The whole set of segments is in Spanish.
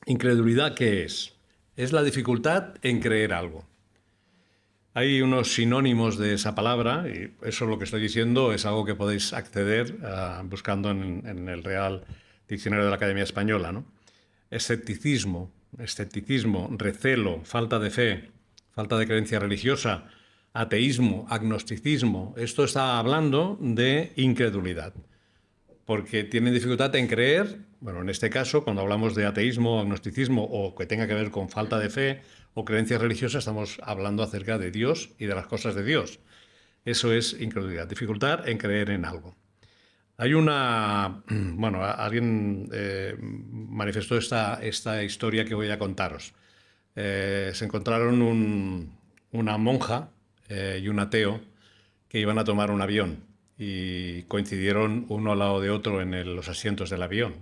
¿Incredulidad qué es? Es la dificultad en creer algo. Hay unos sinónimos de esa palabra y eso lo que estoy diciendo es algo que podéis acceder buscando en el Real Diccionario de la Academia Española, ¿no? Escepticismo, recelo, falta de fe, falta de creencia religiosa, ateísmo, agnosticismo. Esto está hablando de incredulidad, porque tienen dificultad en creer. Bueno, en este caso, cuando hablamos de ateísmo, agnosticismo o que tenga que ver con falta de fe o creencias religiosas, estamos hablando acerca de Dios y de las cosas de Dios. Eso es incredulidad, dificultad en creer en algo. Hay una... Bueno, alguien manifestó esta historia que voy a contaros. Se encontraron una monja y un ateo que iban a tomar un avión y coincidieron uno al lado de otro en los asientos del avión.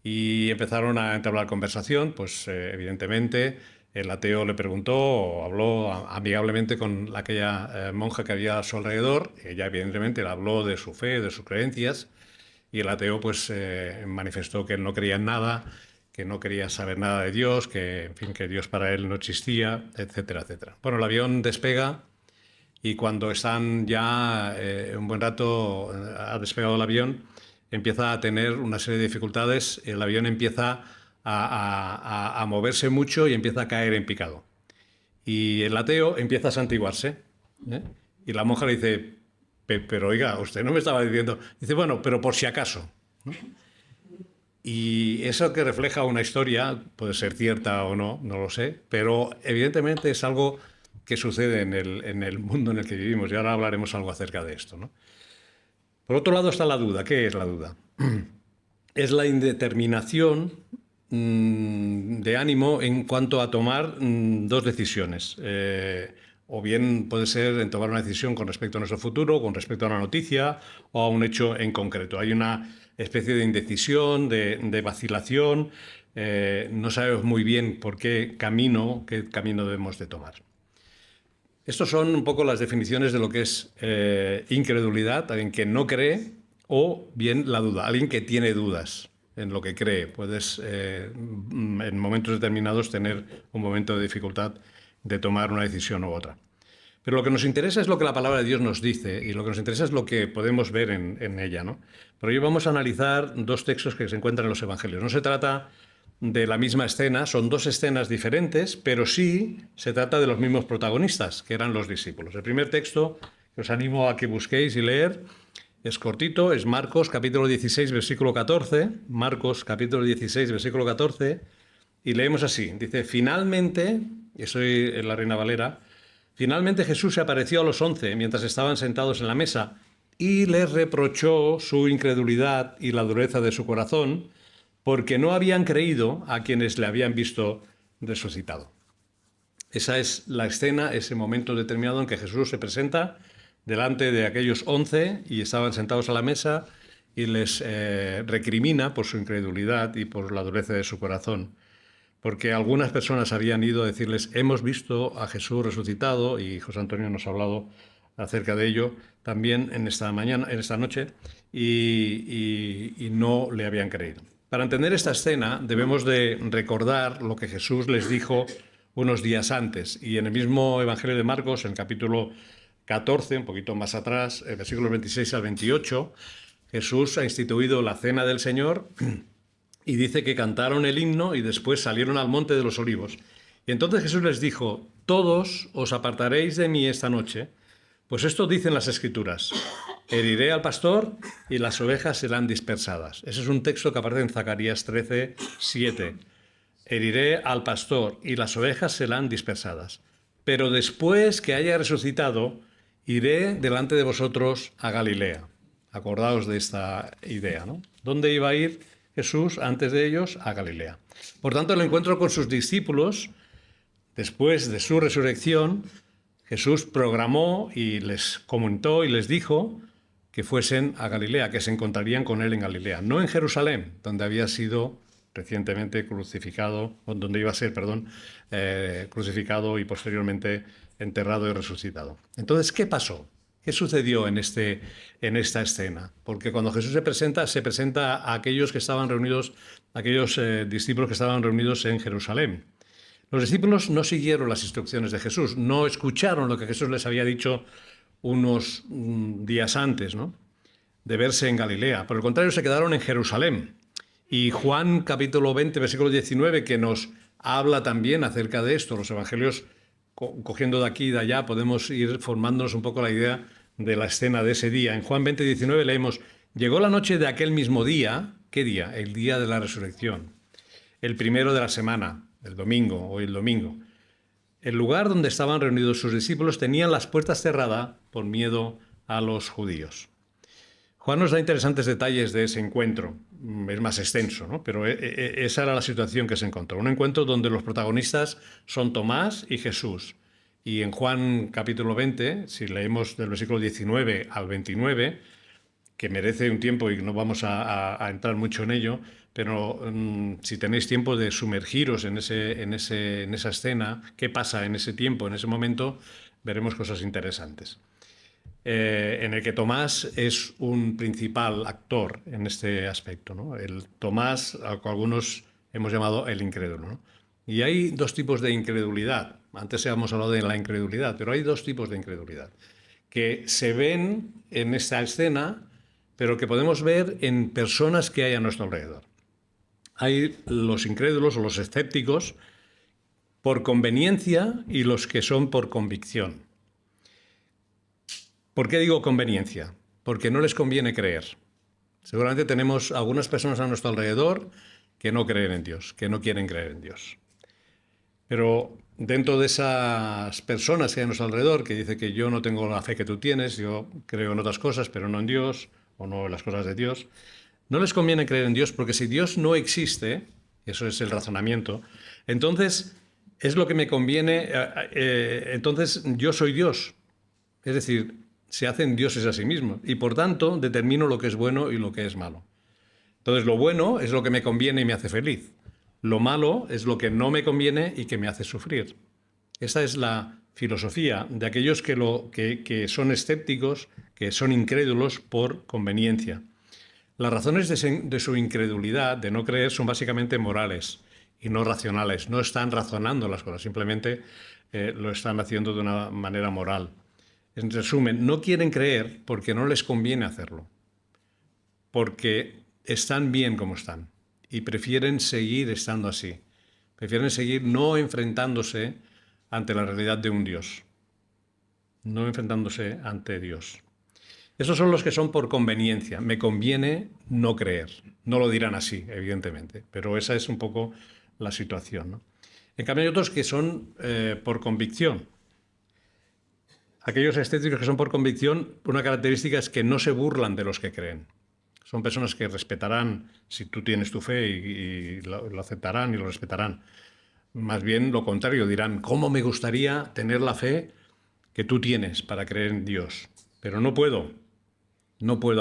Y empezaron a entablar conversación, pues evidentemente el ateo le preguntó o habló amigablemente con aquella monja que había a su alrededor. Ella evidentemente le habló de su fe, de sus creencias, y el ateo pues manifestó que él no creía en nada, que no quería saber nada de Dios, que en fin, que Dios para él no existía, etcétera, etcétera. Bueno, el avión despega y cuando están ya un buen rato, ha despegado el avión, empieza a tener una serie de dificultades, el avión empieza a moverse mucho y empieza a caer en picado. Y el ateo empieza a santiguarse, ¿eh? Y la monja le dice, pero oiga, usted no me estaba diciendo, dice, bueno, pero por si acaso. Y eso que refleja una historia, puede ser cierta o no, no lo sé, pero evidentemente es algo que sucede en el mundo en el que vivimos, y ahora hablaremos algo acerca de esto, ¿no? Por otro lado está la duda. ¿Qué es la duda? Es la indeterminación de ánimo en cuanto a tomar dos decisiones. O bien puede ser en tomar una decisión con respecto a nuestro futuro, con respecto a una noticia o a un hecho en concreto. Hay una especie de indecisión, de vacilación. No sabemos muy bien qué camino debemos de tomar. Estos son un poco las definiciones de lo que es incredulidad, alguien que no cree, o bien la duda, alguien que tiene dudas en lo que cree. Puedes en momentos determinados tener un momento de dificultad de tomar una decisión u otra. Pero lo que nos interesa es lo que la palabra de Dios nos dice y lo que nos interesa es lo que podemos ver en ella, ¿no? Pero hoy vamos a analizar dos textos que se encuentran en los Evangelios. No se trata de la misma escena, son dos escenas diferentes, pero sí se trata de los mismos protagonistas, que eran los discípulos. El primer texto que os animo a que busquéis y leer es cortito, es Marcos capítulo 16, versículo 14. Marcos capítulo 16, versículo 14. Y leemos así, dice, finalmente, y soy en la Reina Valera, finalmente Jesús se apareció a los 11 mientras estaban sentados en la mesa y les reprochó su incredulidad y la dureza de su corazón porque no habían creído a quienes le habían visto resucitado. Esa es la escena, ese momento determinado en que Jesús se presenta delante de aquellos 11 y estaban sentados a la mesa y les recrimina por su incredulidad y por la dureza de su corazón. Porque algunas personas habían ido a decirles, hemos visto a Jesús resucitado, y José Antonio nos ha hablado acerca de ello también en esta noche, y no le habían creído. Para entender esta escena debemos de recordar lo que Jesús les dijo unos días antes, y en el mismo Evangelio de Marcos, en el capítulo 14, un poquito más atrás, versículos 26 al 28, Jesús ha instituido la Cena del Señor. Y dice que cantaron el himno y después salieron al monte de los olivos. Y entonces Jesús les dijo, todos os apartaréis de mí esta noche, pues esto dicen las Escrituras, heriré al pastor y las ovejas serán dispersadas. Ese es un texto que aparece en Zacarías 13, 7. Heriré al pastor y las ovejas serán dispersadas. Pero después que haya resucitado, iré delante de vosotros a Galilea. Acordaos de esta idea, ¿no? ¿Dónde iba a ir Jesús antes de ellos? A Galilea. Por tanto, el encuentro con sus discípulos, después de su resurrección, Jesús programó y les comentó y les dijo que fuesen a Galilea, que se encontrarían con él en Galilea, no en Jerusalén, donde había sido recientemente crucificado, donde iba a ser, crucificado y posteriormente enterrado y resucitado. Entonces, ¿qué pasó? ¿Qué sucedió en esta escena? Porque cuando Jesús se presenta a aquellos que estaban reunidos, aquellos discípulos que estaban reunidos en Jerusalén. Los discípulos no siguieron las instrucciones de Jesús, no escucharon lo que Jesús les había dicho unos días antes, ¿no?, de verse en Galilea. Por el contrario, se quedaron en Jerusalén. Y Juan capítulo 20, versículo 19, que nos habla también acerca de esto, los evangelios, cogiendo de aquí y de allá, podemos ir formándonos un poco la idea de la escena de ese día. En Juan 20, 19 leemos: llegó la noche de aquel mismo día. ¿Qué día? El día de la resurrección. El primero de la semana, el domingo, hoy el domingo. El lugar donde estaban reunidos sus discípulos tenían las puertas cerradas por miedo a los judíos. Juan nos da interesantes detalles de ese encuentro. Es más extenso, ¿no? Pero esa era la situación que se encontró. Un encuentro donde los protagonistas son Tomás y Jesús. Y en Juan capítulo 20, si leemos del versículo 19 al 29, que merece un tiempo y no vamos a entrar mucho en ello, pero si tenéis tiempo de sumergiros en esa escena, qué pasa en ese tiempo, en ese momento, veremos cosas interesantes. En el que Tomás es un principal actor en este aspecto, ¿no? El Tomás, al que algunos hemos llamado el incrédulo, ¿no? Y hay dos tipos de incredulidad. Antes habíamos hablado de la incredulidad, pero hay dos tipos de incredulidad que se ven en esta escena, pero que podemos ver en personas que hay a nuestro alrededor. Hay los incrédulos o los escépticos por conveniencia y los que son por convicción. ¿Por qué digo conveniencia? Porque no les conviene creer. Seguramente tenemos algunas personas a nuestro alrededor que no creen en Dios, que no quieren creer en Dios. Pero dentro de esas personas que hay a nuestro alrededor, que dice que yo no tengo la fe que tú tienes, yo creo en otras cosas, pero no en Dios, o no en las cosas de Dios, no les conviene creer en Dios, porque si Dios no existe, eso es el razonamiento, entonces es lo que me conviene, entonces yo soy Dios. Es decir, se hacen dioses a sí mismos y por tanto determino lo que es bueno y lo que es malo. Entonces lo bueno es lo que me conviene y me hace feliz. Lo malo es lo que no me conviene y que me hace sufrir. Esta es la filosofía de aquellos que son escépticos, que son incrédulos por conveniencia. Las razones de su incredulidad, de no creer, son básicamente morales y no racionales. No están razonando las cosas, simplemente lo están haciendo de una manera moral. En resumen, no quieren creer porque no les conviene hacerlo, porque están bien como están y prefieren seguir estando así. Prefieren seguir no enfrentándose ante la realidad de un Dios, no enfrentándose ante Dios. Esos son los que son por conveniencia. Me conviene no creer. No lo dirán así, evidentemente, pero esa es un poco la situación, ¿no? En cambio hay otros que son por convicción. Aquellos escépticos que son por convicción, una característica es que no se burlan de los que creen. Son personas que respetarán, si tú tienes tu fe, y lo aceptarán y lo respetarán. Más bien lo contrario, dirán: ¿cómo me gustaría tener la fe que tú tienes para creer en Dios? Pero no puedo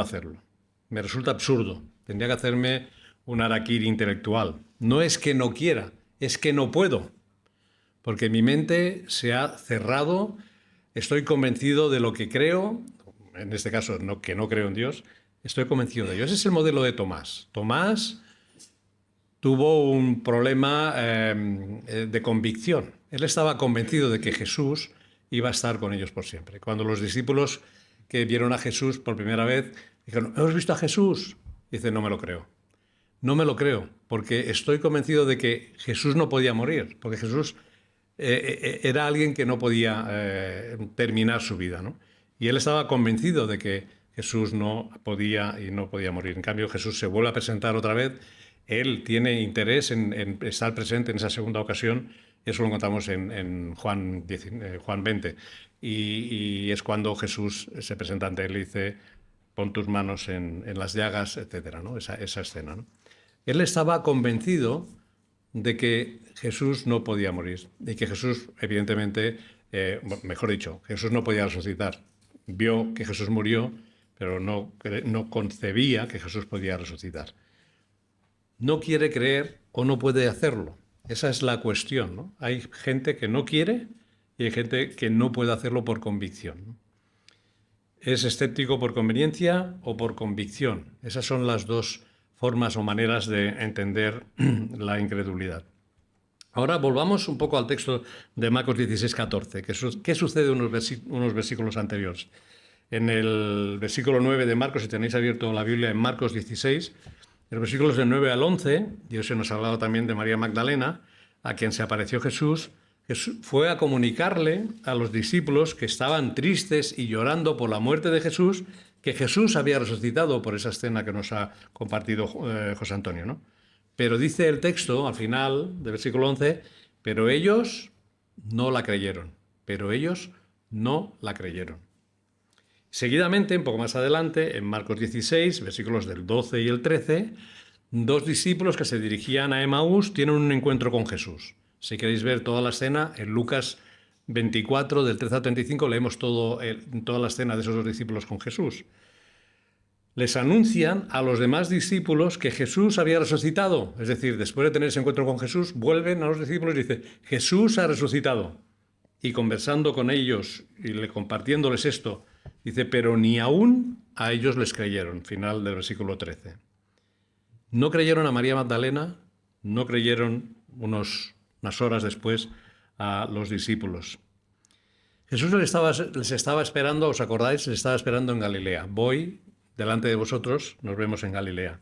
hacerlo. Me resulta absurdo. Tendría que hacerme un harakiri intelectual. No es que no quiera, es que no puedo. Porque mi mente se ha cerrado. Estoy convencido de lo que creo, en este caso que no creo en Dios, estoy convencido de ello. Ese es el modelo de Tomás. Tomás tuvo un problema de convicción. Él estaba convencido de que Jesús iba a estar con ellos por siempre. Cuando los discípulos que vieron a Jesús por primera vez dijeron: ¿hemos visto a Jesús? Dice: no me lo creo. No me lo creo, porque estoy convencido de que Jesús no podía morir, porque Jesús era alguien que no podía terminar su vida, ¿no? Y él estaba convencido de que Jesús no podía morir. En cambio, Jesús se vuelve a presentar otra vez. Él tiene interés en estar presente en esa segunda ocasión. Eso lo encontramos en Juan 20. Y es cuando Jesús se presenta ante él y dice: pon tus manos en las llagas, etcétera, ¿no? Esa escena, ¿no? Él estaba convencido de que Jesús no podía morir y que Jesús, evidentemente, mejor dicho, Jesús no podía resucitar. Vio que Jesús murió, pero no concebía que Jesús podía resucitar. No quiere creer o no puede hacerlo. Esa es la cuestión, ¿no? Hay gente que no quiere y hay gente que no puede hacerlo por convicción, ¿no? ¿Es escéptico por conveniencia o por convicción? Esas son las dos formas o maneras de entender la incredulidad. Ahora volvamos un poco al texto de Marcos 16:14. ¿Qué sucede en unos versículos anteriores? En el versículo 9 de Marcos, si tenéis abierto la Biblia en Marcos 16, en los versículos del 9 al 11, Dios se nos ha hablado también de María Magdalena, a quien se apareció Jesús. Jesús fue a comunicarle a los discípulos que estaban tristes y llorando por la muerte de Jesús, que Jesús había resucitado, por esa escena que nos ha compartido José Antonio, ¿no? Pero dice el texto, al final del versículo 11, pero ellos no la creyeron. Pero ellos no la creyeron. Seguidamente, un poco más adelante, en Marcos 16, versículos del 12 y el 13, dos discípulos que se dirigían a Emaús tienen un encuentro con Jesús. Si queréis ver toda la escena, en Lucas 24, del 13 al 35, leemos toda la escena de esos dos discípulos con Jesús. Les anuncian a los demás discípulos que Jesús había resucitado. Es decir, después de tener ese encuentro con Jesús, vuelven a los discípulos y dicen, Jesús ha resucitado. Y conversando con ellos y compartiéndoles esto, dice, pero ni aún a ellos les creyeron. Final del versículo 13. No creyeron a María Magdalena, no creyeron unas horas después a los discípulos. Jesús les estaba esperando, ¿os acordáis? Les estaba esperando en Galilea. Voy delante de vosotros, nos vemos en Galilea.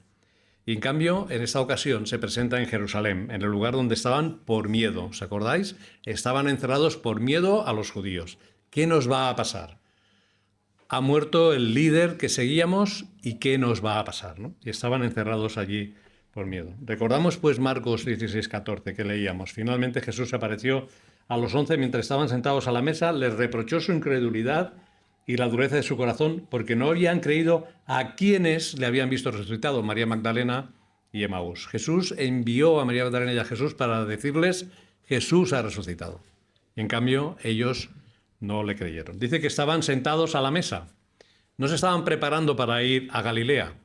Y en cambio, en esta ocasión se presenta en Jerusalén, en el lugar donde estaban por miedo. ¿Os acordáis? Estaban encerrados por miedo a los judíos. ¿Qué nos va a pasar? Ha muerto el líder que seguíamos y ¿qué nos va a pasar? ¿No? Y estaban encerrados allí por miedo. Recordamos pues Marcos 16:14 que leíamos. Finalmente Jesús se apareció a los 11 mientras estaban sentados a la mesa, les reprochó su incredulidad y la dureza de su corazón, porque no habían creído a quienes le habían visto resucitado, María Magdalena y Emaús. Jesús envió a María Magdalena y a Jesús para decirles, Jesús ha resucitado. Y en cambio, ellos no le creyeron. Dice que estaban sentados a la mesa. No se estaban preparando para ir a Galilea.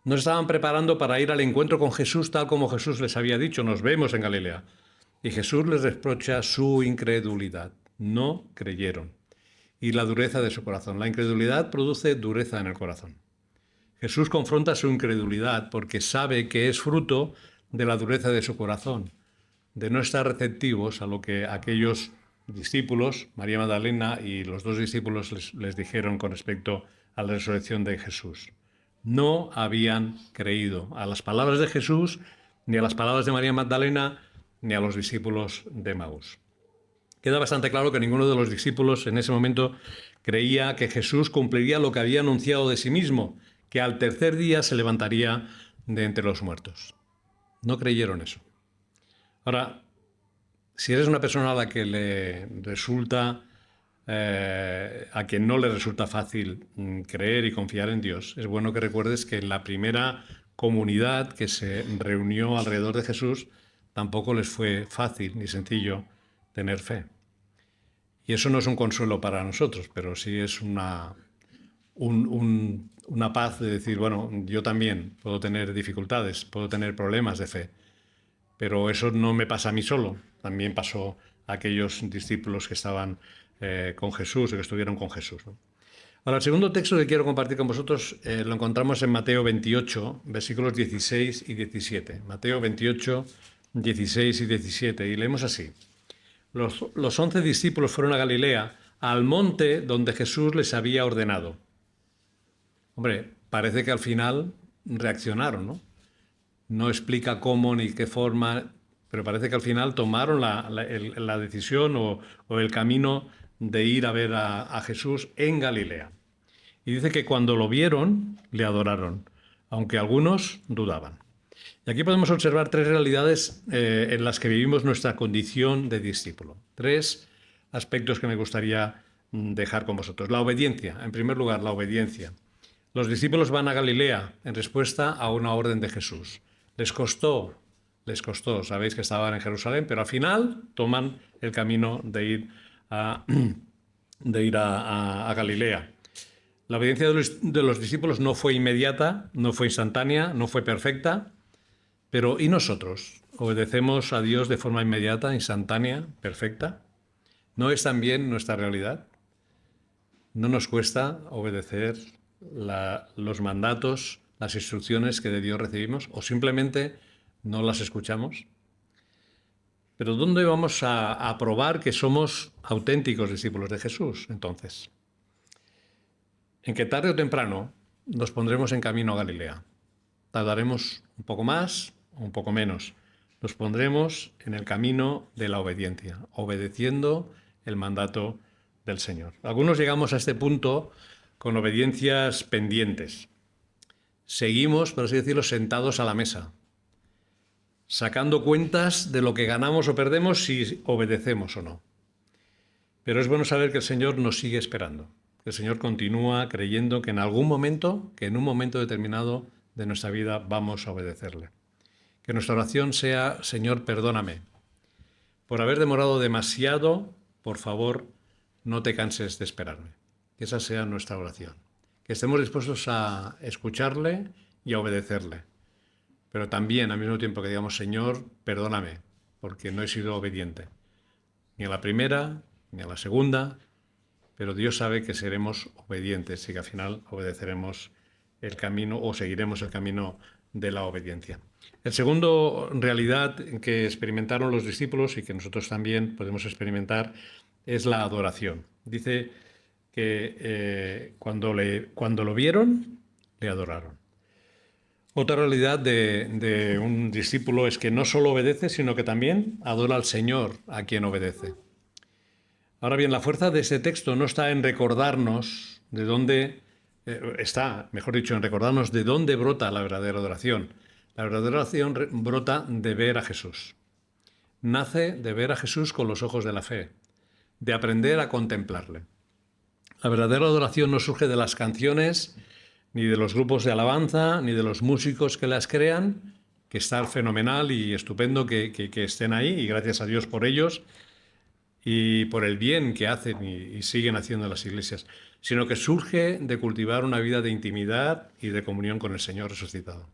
No se estaban preparando para ir al encuentro con Jesús tal como Jesús les había dicho, nos vemos en Galilea. Y Jesús les reprocha su incredulidad. No creyeron. Y la dureza de su corazón. La incredulidad produce dureza en el corazón. Jesús confronta su incredulidad porque sabe que es fruto de la dureza de su corazón, de no estar receptivos a lo que aquellos discípulos, María Magdalena y los dos discípulos, les dijeron con respecto a la resurrección de Jesús. No habían creído a las palabras de Jesús, ni a las palabras de María Magdalena, ni a los discípulos de Emaús. Queda bastante claro que ninguno de los discípulos en ese momento creía que Jesús cumpliría lo que había anunciado de sí mismo, que al tercer día se levantaría de entre los muertos. No creyeron eso. Ahora, si eres una persona a la que le resulta, a quien no le resulta fácil creer y confiar en Dios, es bueno que recuerdes que en la primera comunidad que se reunió alrededor de Jesús tampoco les fue fácil ni sencillo tener fe. Y eso no es un consuelo para nosotros, pero sí es una paz de decir, bueno, yo también puedo tener dificultades, puedo tener problemas de fe, pero eso no me pasa a mí solo, también pasó a aquellos discípulos que estaban con Jesús, o que estuvieron con Jesús, ¿no? Ahora, el segundo texto que quiero compartir con vosotros lo encontramos en Mateo 28, versículos 16 y 17. Mateo 28, 16 y 17, y leemos así. Los 11 discípulos fueron a Galilea, al monte donde Jesús les había ordenado. Hombre, parece que al final reaccionaron, ¿no? No explica cómo ni qué forma, pero parece que al final tomaron la decisión o el camino de ir a ver a Jesús en Galilea. Y dice que cuando lo vieron, le adoraron, aunque algunos dudaban. Y aquí podemos observar tres realidades en las que vivimos nuestra condición de discípulo. Tres aspectos que me gustaría dejar con vosotros. La obediencia, en primer lugar, la obediencia. Los discípulos van a Galilea en respuesta a una orden de Jesús. Les costó, sabéis que estaban en Jerusalén, pero al final toman el camino de ir a Galilea. La obediencia de los discípulos no fue inmediata, no fue instantánea, no fue perfecta, pero ¿y nosotros? ¿Obedecemos a Dios de forma inmediata, instantánea, perfecta? ¿No es también nuestra realidad? no nos cuesta obedecer los mandatos, las instrucciones que de Dios recibimos, o simplemente no las escuchamos. Pero ¿dónde vamos a probar que somos auténticos discípulos de Jesús, entonces? En que tarde o temprano nos pondremos en camino a Galilea. Tardaremos un poco más o un poco menos. Nos pondremos en el camino de la obediencia, obedeciendo el mandato del Señor. Algunos llegamos a este punto con obediencias pendientes. Seguimos, por así decirlo, sentados a la mesa, sacando cuentas de lo que ganamos o perdemos si obedecemos o no. Pero es bueno saber que el Señor nos sigue esperando, que el Señor continúa creyendo que en algún momento, que en un momento determinado de nuestra vida vamos a obedecerle. Que nuestra oración sea: Señor, perdóname. Por haber demorado demasiado, por favor, no te canses de esperarme. Que esa sea nuestra oración. Que estemos dispuestos a escucharle y a obedecerle. Pero también, al mismo tiempo, que digamos: Señor, perdóname, porque no he sido obediente. Ni a la primera, ni a la segunda, pero Dios sabe que seremos obedientes y que al final obedeceremos el camino o seguiremos el camino de la obediencia. El segundo realidad que experimentaron los discípulos y que nosotros también podemos experimentar es la adoración. Dice que cuando lo vieron, le adoraron. Otra realidad de un discípulo es que no solo obedece, sino que también adora al Señor a quien obedece. Ahora bien, la fuerza de ese texto no está en recordarnos de dónde está, mejor dicho, en recordarnos de dónde brota la verdadera adoración. La verdadera adoración brota de ver a Jesús. Nace de ver a Jesús con los ojos de la fe, de aprender a contemplarle. La verdadera adoración no surge de las canciones, ni de los grupos de alabanza, ni de los músicos que las crean, que está fenomenal y estupendo que estén ahí, y gracias a Dios por ellos y por el bien que hacen y siguen haciendo en las iglesias, sino que surge de cultivar una vida de intimidad y de comunión con el Señor resucitado.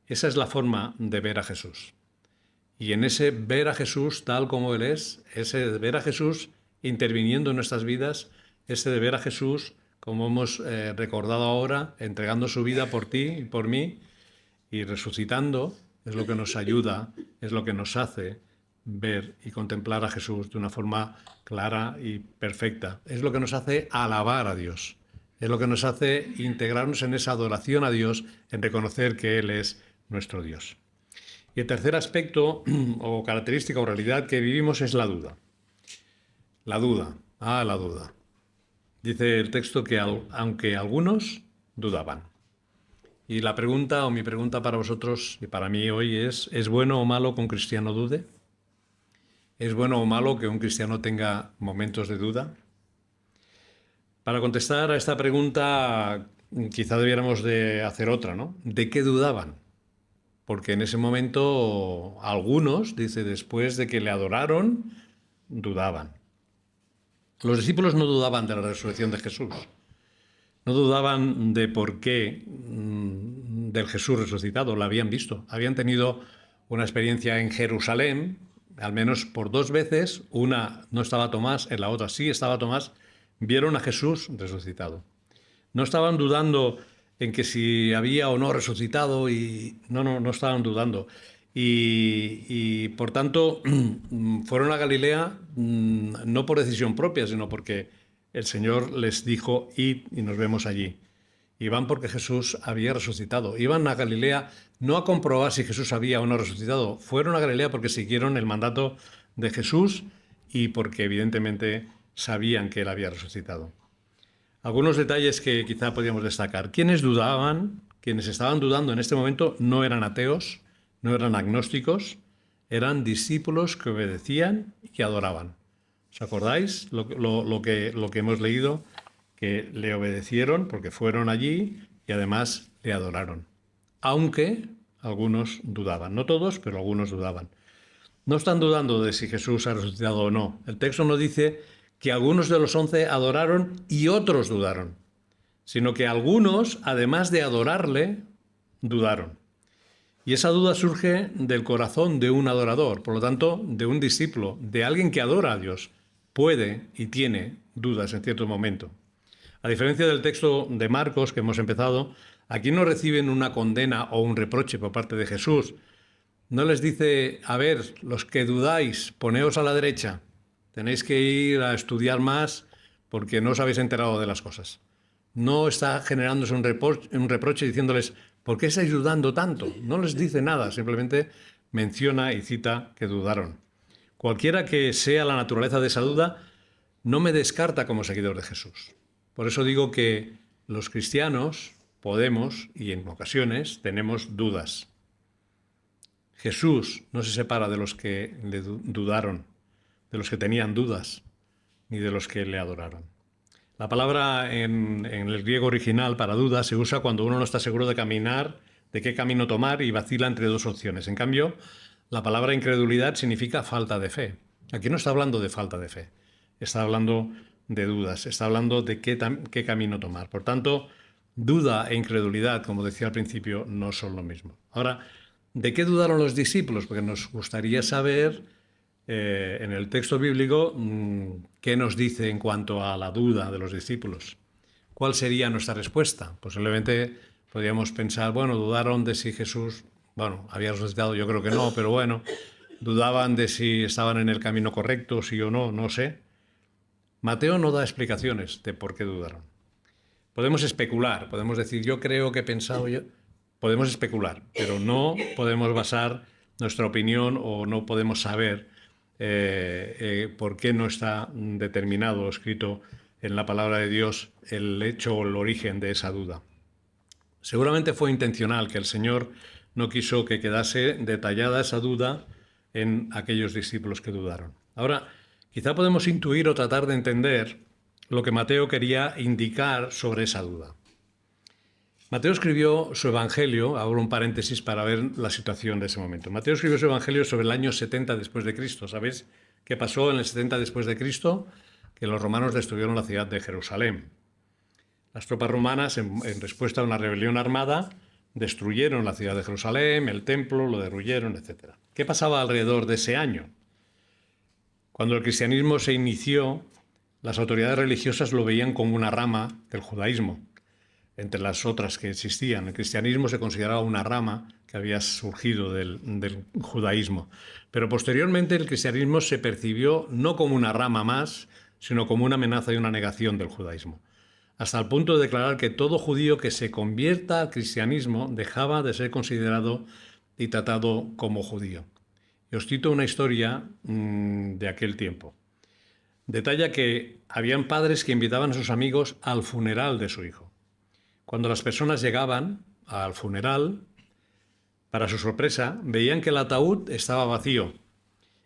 Esa es la forma de ver a Jesús. Y en ese ver a Jesús tal como Él es, ese de ver a Jesús interviniendo en nuestras vidas, ese de ver a Jesús, como hemos recordado ahora, entregando su vida por ti y por mí y resucitando, es lo que nos ayuda, es lo que nos hace ver y contemplar a Jesús de una forma clara y perfecta. Es lo que nos hace alabar a Dios. Es lo que nos hace integrarnos en esa adoración a Dios, en reconocer que Él es nuestro Dios. Y el tercer aspecto o característica o realidad que vivimos es la duda. La duda. La duda. Dice el texto que aunque algunos dudaban. Y la pregunta o mi pregunta para vosotros y para mí hoy ¿es bueno o malo que un cristiano dude? ¿Es bueno o malo que un cristiano tenga momentos de duda? Para contestar a esta pregunta quizá debiéramos de hacer otra, ¿no? ¿De qué dudaban? Porque en ese momento algunos, dice, después de que le adoraron, dudaban. Los discípulos no dudaban de la resurrección de Jesús. No dudaban de por qué del Jesús resucitado, lo habían visto. Habían tenido una experiencia en Jerusalén, al menos por 2 veces. Una no estaba Tomás, en la otra sí estaba Tomás. Vieron a Jesús resucitado. No estaban dudando en que si había o no resucitado y no estaban dudando. Y por tanto fueron a Galilea no por decisión propia, sino porque el Señor les dijo: id y nos vemos allí. Iban porque Jesús había resucitado. Iban a Galilea no a comprobar si Jesús había o no resucitado. Fueron a Galilea porque siguieron el mandato de Jesús y porque evidentemente sabían que Él había resucitado. Algunos detalles que quizá podríamos destacar. Quienes dudaban, quienes estaban dudando en este momento, no eran ateos, no eran agnósticos, eran discípulos que obedecían y que adoraban. ¿Os acordáis lo que hemos leído? Que le obedecieron porque fueron allí y además le adoraron. Aunque algunos dudaban. No todos, pero algunos dudaban. No están dudando de si Jesús ha resucitado o no. El texto no dice que algunos de los 11 adoraron y otros dudaron, sino que algunos, además de adorarle, dudaron. Y esa duda surge del corazón de un adorador, por lo tanto, de un discípulo, de alguien que adora a Dios. Puede y tiene dudas en cierto momento. A diferencia del texto de Marcos que hemos empezado, aquí no reciben una condena o un reproche por parte de Jesús. No les dice, a ver, los que dudáis, poneos a la derecha. Tenéis que ir a estudiar más porque no os habéis enterado de las cosas. No está generándose un reproche diciéndoles, ¿por qué estáis dudando tanto? No les dice nada, simplemente menciona y cita que dudaron. Cualquiera que sea la naturaleza de esa duda, no me descarta como seguidor de Jesús. Por eso digo que los cristianos podemos, y en ocasiones, tenemos dudas. Jesús no se separa de los que le dudaron, de los que tenían dudas, ni de los que le adoraron. La palabra en el griego original para duda se usa cuando uno no está seguro de caminar, de qué camino tomar y vacila entre dos opciones. En cambio, la palabra incredulidad significa falta de fe. Aquí no está hablando de falta de fe, está hablando de dudas, está hablando de qué camino tomar. Por tanto, duda e incredulidad, como decía al principio, no son lo mismo. Ahora, ¿de qué dudaron los discípulos? Porque nos gustaría saber en el texto bíblico qué nos dice en cuanto a la duda de los discípulos. ¿Cuál sería nuestra respuesta? Posiblemente podríamos pensar, bueno, dudaron de si Jesús, bueno, había resucitado, yo creo que no, pero bueno, dudaban de si estaban en el camino correcto, sí o no, no sé. Mateo no da explicaciones de por qué dudaron. Podemos especular, podemos decir, yo creo que he pensado yo. Podemos especular, pero no podemos basar nuestra opinión o no podemos saber por qué no está determinado o escrito en la palabra de Dios el hecho o el origen de esa duda. Seguramente fue intencional que el Señor no quiso que quedase detallada esa duda en aquellos discípulos que dudaron. Ahora, quizá podemos intuir o tratar de entender lo que Mateo quería indicar sobre esa duda. Mateo escribió su evangelio, abro un paréntesis para ver la situación de ese momento. Mateo escribió su evangelio sobre el año 70 después de Cristo. ¿Sabéis qué pasó en el 70 después de Cristo? Que los romanos destruyeron la ciudad de Jerusalén. Las tropas romanas, en respuesta a una rebelión armada, destruyeron la ciudad de Jerusalén, el templo, lo derruyeron, etc. ¿Qué pasaba alrededor de ese año? Cuando el cristianismo se inició, las autoridades religiosas lo veían como una rama del judaísmo. Entre las otras que existían, el cristianismo se consideraba una rama que había surgido del judaísmo. Pero posteriormente el cristianismo se percibió no como una rama más, sino como una amenaza y una negación del judaísmo. Hasta el punto de declarar que todo judío que se convierta al cristianismo dejaba de ser considerado y tratado como judío. Y os cito una historia de aquel tiempo. Detalla que habían padres que invitaban a sus amigos al funeral de su hijo. Cuando las personas llegaban al funeral, para su sorpresa, veían que el ataúd estaba vacío.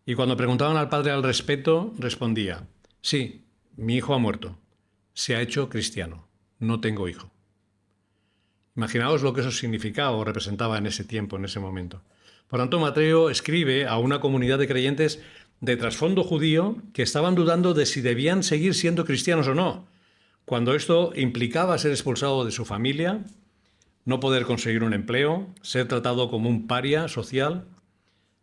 Y cuando preguntaban al padre al respecto, respondía, sí, mi hijo ha muerto, se ha hecho cristiano, no tengo hijo. Imaginaos lo que eso significaba o representaba en ese tiempo, en ese momento. Por tanto, Mateo escribe a una comunidad de creyentes de trasfondo judío que estaban dudando de si debían seguir siendo cristianos o no. Cuando esto implicaba ser expulsado de su familia, no poder conseguir un empleo, ser tratado como un paria social,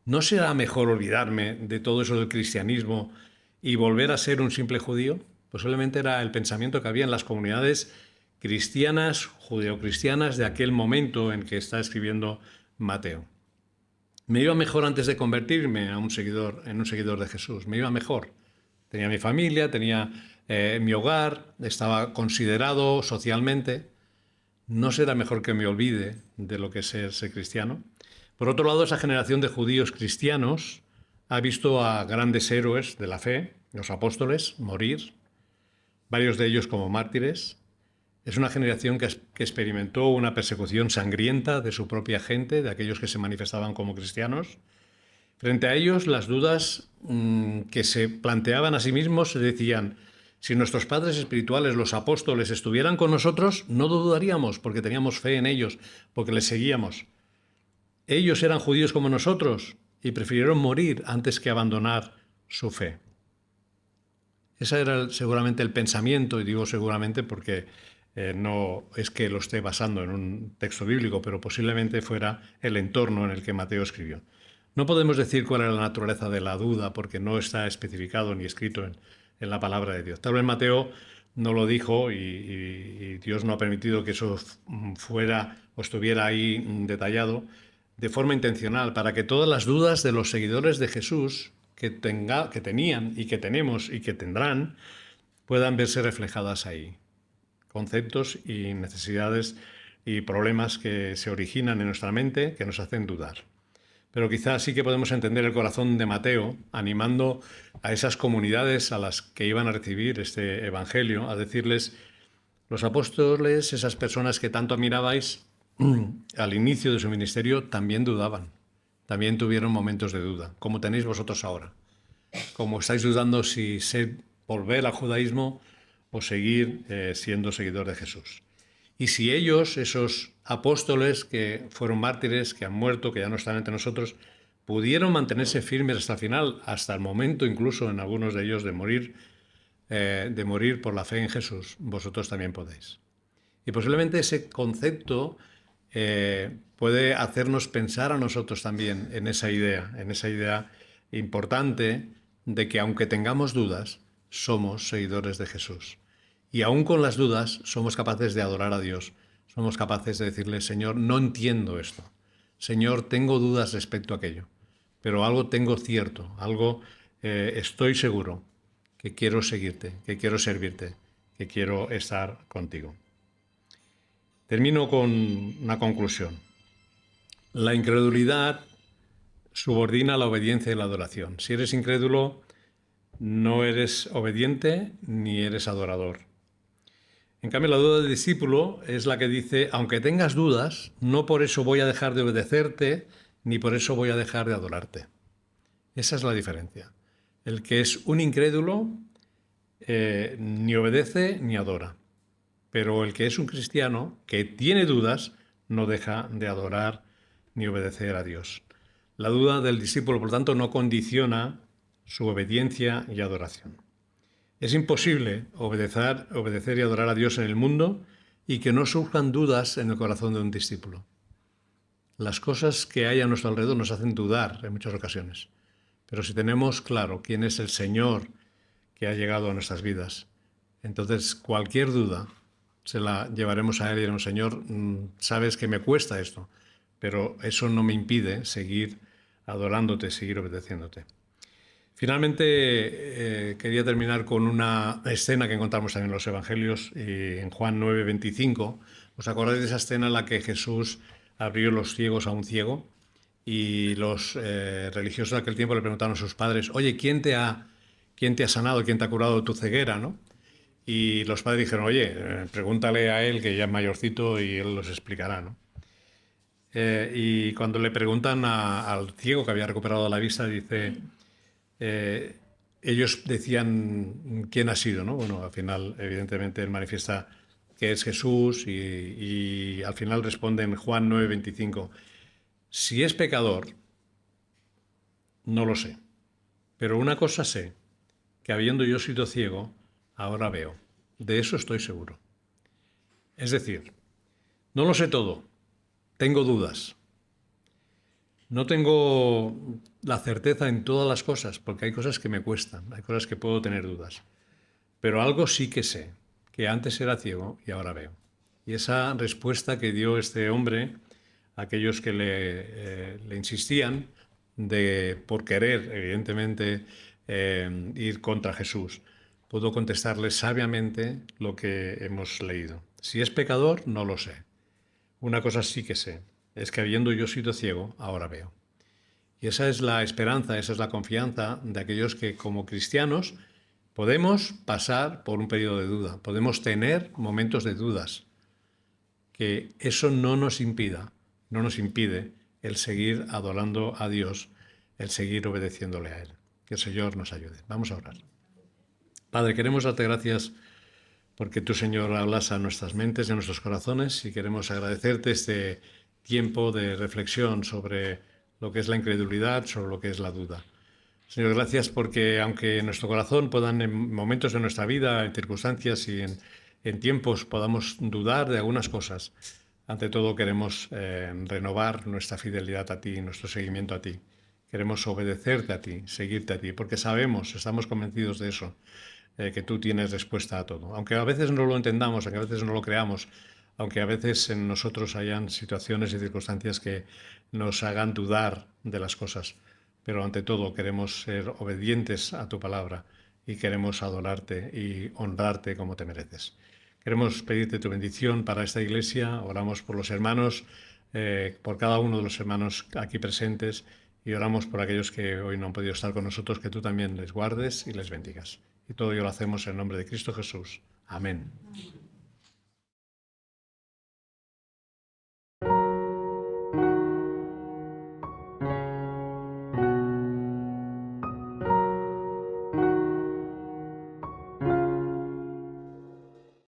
¿no será mejor olvidarme de todo eso del cristianismo y volver a ser un simple judío? Posiblemente era el pensamiento que había en las comunidades cristianas, judeocristianas de aquel momento en que está escribiendo Mateo. Me iba mejor antes de convertirme en un seguidor de Jesús, me iba mejor. Tenía mi familia, tenía mi hogar, estaba considerado socialmente. ¿No será mejor que me olvide de lo que es ser cristiano? Por otro lado, esa generación de judíos cristianos ha visto a grandes héroes de la fe, los apóstoles, morir, varios de ellos como mártires. Es una generación que experimentó una persecución sangrienta de su propia gente, de aquellos que se manifestaban como cristianos. Frente a ellos, las dudas que se planteaban a sí mismos se decían, si nuestros padres espirituales, los apóstoles, estuvieran con nosotros, no dudaríamos porque teníamos fe en ellos, porque les seguíamos. Ellos eran judíos como nosotros y prefirieron morir antes que abandonar su fe. Ese era seguramente el pensamiento, y digo seguramente porque no es que lo esté basando en un texto bíblico, pero posiblemente fuera el entorno en el que Mateo escribió. No podemos decir cuál era la naturaleza de la duda porque no está especificado ni escrito en la palabra de Dios. Tal vez Mateo no lo dijo y Dios no ha permitido que eso fuera o estuviera ahí detallado de forma intencional, para que todas las dudas de los seguidores de Jesús que tenían y que tenemos y que tendrán puedan verse reflejadas ahí. Conceptos y necesidades y problemas que se originan en nuestra mente que nos hacen dudar. Pero quizás sí que podemos entender el corazón de Mateo animando a esas comunidades a las que iban a recibir este evangelio, a decirles: los apóstoles, esas personas que tanto admirabais al inicio de su ministerio, también dudaban, también tuvieron momentos de duda, como tenéis vosotros ahora, como estáis dudando si volver al judaísmo o seguir siendo seguidor de Jesús. Y si ellos, esos apóstoles que fueron mártires, que han muerto, que ya no están entre nosotros, pudieron mantenerse firmes hasta el final, hasta el momento incluso en algunos de ellos de morir por la fe en Jesús, vosotros también podéis. Y posiblemente ese concepto puede hacernos pensar a nosotros también en esa idea importante de que aunque tengamos dudas, somos seguidores de Jesús. Y aún con las dudas somos capaces de adorar a Dios. Somos capaces de decirle: Señor, no entiendo esto. Señor, tengo dudas respecto a aquello. Pero algo tengo cierto, algo estoy seguro, que quiero seguirte, que quiero servirte, que quiero estar contigo. Termino con una conclusión. La incredulidad subordina la obediencia y la adoración. Si eres incrédulo, no eres obediente ni eres adorador. En cambio, la duda del discípulo es la que dice: aunque tengas dudas, no por eso voy a dejar de obedecerte, ni por eso voy a dejar de adorarte. Esa es la diferencia. El que es un incrédulo ni obedece ni adora. Pero el que es un cristiano, que tiene dudas, no deja de adorar ni obedecer a Dios. La duda del discípulo, por tanto, no condiciona su obediencia y adoración. Es imposible obedecer y adorar a Dios en el mundo y que no surjan dudas en el corazón de un discípulo. Las cosas que hay a nuestro alrededor nos hacen dudar en muchas ocasiones. Pero si tenemos claro quién es el Señor que ha llegado a nuestras vidas, entonces cualquier duda se la llevaremos a Él y diremos: Señor, sabes que me cuesta esto, pero eso no me impide seguir adorándote, seguir obedeciéndote. Finalmente, quería terminar con una escena que encontramos también en los Evangelios, en Juan 9:25. ¿Os acordáis de esa escena en la que Jesús abrió los ciegos a un ciego? Y los religiosos de aquel tiempo le preguntaron a sus padres: oye, ¿quién te ha sanado, quién te ha curado de tu ceguera, ¿no? Y los padres dijeron: oye, pregúntale a él, que ya es mayorcito, y él los explicará, ¿no? Y cuando le preguntan al ciego que había recuperado la vista, dice... ellos decían quién ha sido, ¿no? Bueno, al final, evidentemente, él manifiesta que es Jesús y al final responde en Juan 9:25: si es pecador, no lo sé, pero una cosa sé, que habiendo yo sido ciego, ahora veo. De eso estoy seguro. Es decir, no lo sé todo, tengo dudas. No tengo la certeza en todas las cosas, porque hay cosas que me cuestan, hay cosas que puedo tener dudas. Pero algo sí que sé, que antes era ciego y ahora veo. Y esa respuesta que dio este hombre a aquellos que le insistían por querer, evidentemente, ir contra Jesús, pudo contestarles sabiamente lo que hemos leído. Si es pecador, no lo sé. Una cosa sí que sé, es que habiendo yo sido ciego, ahora veo. Y esa es la esperanza, esa es la confianza de aquellos que, como cristianos, podemos pasar por un periodo de duda, podemos tener momentos de dudas, que eso no nos impide el seguir adorando a Dios, el seguir obedeciéndole a Él. Que el Señor nos ayude. Vamos a orar. Padre, queremos darte gracias porque tú, Señor, hablas a nuestras mentes y a nuestros corazones, y queremos agradecerte este tiempo de reflexión sobre lo que es la incredulidad, sobre lo que es la duda. Señor, gracias porque aunque en nuestro corazón puedan, en momentos de nuestra vida, en circunstancias y en tiempos, podamos dudar de algunas cosas, ante todo queremos renovar nuestra fidelidad a ti, nuestro seguimiento a ti. Queremos obedecerte a ti, seguirte a ti, porque sabemos, estamos convencidos de eso, que tú tienes respuesta a todo. Aunque a veces no lo entendamos, aunque a veces no lo creamos, aunque a veces en nosotros hayan situaciones y circunstancias que nos hagan dudar de las cosas. Pero ante todo queremos ser obedientes a tu palabra y queremos adorarte y honrarte como te mereces. Queremos pedirte tu bendición para esta iglesia, oramos por los hermanos, por cada uno de los hermanos aquí presentes y oramos por aquellos que hoy no han podido estar con nosotros, que tú también les guardes y les bendigas. Y todo ello lo hacemos en nombre de Cristo Jesús. Amén.